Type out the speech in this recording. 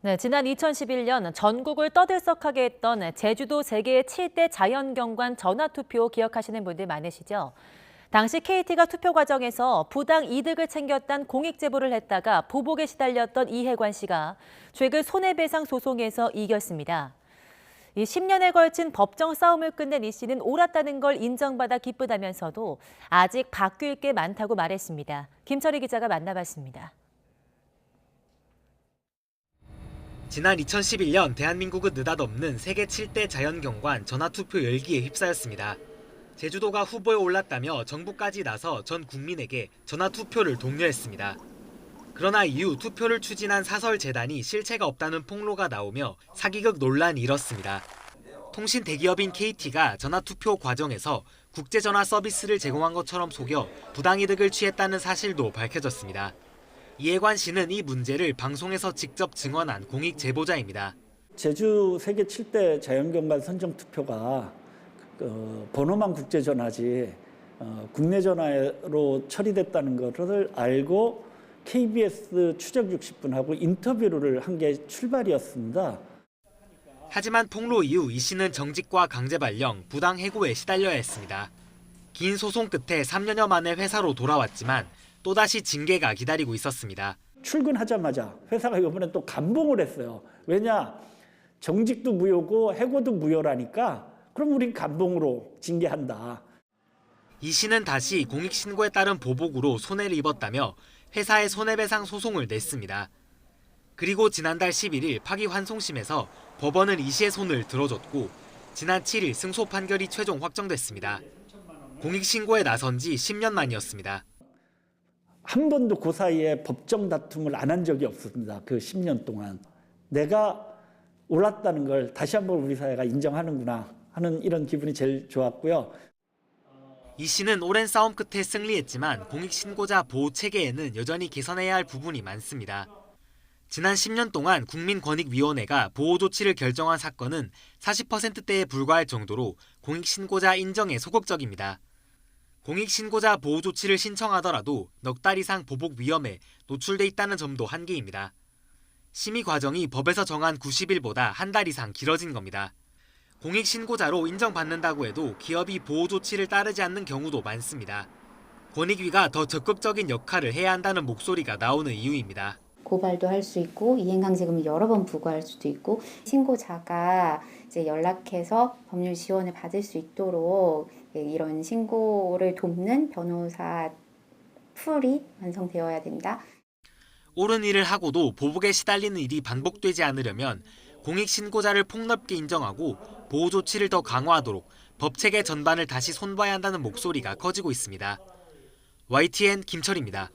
네, 지난 2011년 전국을 떠들썩하게 했던 제주도 세계 7대 자연경관 전화투표 기억하시는 분들 많으시죠? 당시 KT가 투표 과정에서 부당 이득을 챙겼다는 공익 제보를 했다가 보복에 시달렸던 이혜관 씨가 최근 손해배상 소송에서 이겼습니다. 이 10년에 걸친 법정 싸움을 끝낸 이 씨는 옳았다는 걸 인정받아 기쁘다면서도 아직 바뀔 게 많다고 말했습니다. 김철희 기자가 만나봤습니다. 지난 2011년 대한민국은 느닷없는 세계 7대 자연경관 전화투표 열기에 휩싸였습니다. 제주도가 후보에 올랐다며 정부까지 나서 전 국민에게 전화투표를 독려했습니다. 그러나 이후 투표를 추진한 사설재단이 실체가 없다는 폭로가 나오며 사기극 논란이 일었습니다. 통신 대기업인 KT가 전화투표 과정에서 국제전화 서비스를 제공한 것처럼 속여 부당이득을 취했다는 사실도 밝혀졌습니다. 이혜관 씨는 이 문제를 방송에서 직접 증언한 공익 제보자입니다. 제주 세계 7대 자연경관 선정투표가 번호만 국제전화지 국내 전화로 처리됐다는 것을 알고 KBS 추적 60분하고 인터뷰를 한 게 출발이었습니다. 하지만 폭로 이후 이 씨는 정직과 강제 발령, 부당 해고에 시달려야 했습니다. 긴 소송 끝에 3년여 만에 회사로 돌아왔지만 또다시 징계가 기다리고 있었습니다. 출근하자마자 회사가 이번에 또 감봉을 했어요. 왜냐? 정직도 무효고 해고도 무효라니까 그럼 우린 감봉으로 징계한다. 이 씨는 다시 공익신고에 따른 보복으로 손해를 입었다며 회사에 손해배상 소송을 냈습니다. 그리고 지난달 11일 파기환송심에서 법원은 이 씨의 손을 들어줬고 지난 7일 승소 판결이 최종 확정됐습니다. 공익신고에 나선 지 10년 만이었습니다. 한 번도 그 사이에 법정 다툼을 안 한 적이 없습니다. 그 10년 동안. 내가 옳았다는 걸 다시 한번 우리 사회가 인정하는구나 하는 이런 기분이 제일 좋았고요. 이 씨는 오랜 싸움 끝에 승리했지만 공익신고자 보호 체계에는 여전히 개선해야 할 부분이 많습니다. 지난 10년 동안 국민권익위원회가 보호 조치를 결정한 사건은 40%대에 불과할 정도로 공익신고자 인정에 소극적입니다. 공익신고자 보호 조치를 신청하더라도 넉 달 이상 보복 위험에 노출돼 있다는 점도 한계입니다. 심의 과정이 법에서 정한 90일보다 한 달 이상 길어진 겁니다. 공익신고자로 인정받는다고 해도 기업이 보호 조치를 따르지 않는 경우도 많습니다. 권익위가 더 적극적인 역할을 해야 한다는 목소리가 나오는 이유입니다. 고발도 할 수 있고 이행강제금을 여러 번 부과할 수도 있고 신고자가 이제 연락해서 법률 지원을 받을 수 있도록 이런 신고를 돕는 변호사 풀이 완성되어야 된다. 옳은 일을 하고도 보복에 시달리는 일이 반복되지 않으려면 공익신고자를 폭넓게 인정하고 보호 조치를 더 강화하도록 법체계 전반을 다시 손봐야 한다는 목소리가 커지고 있습니다. YTN 김철입니다.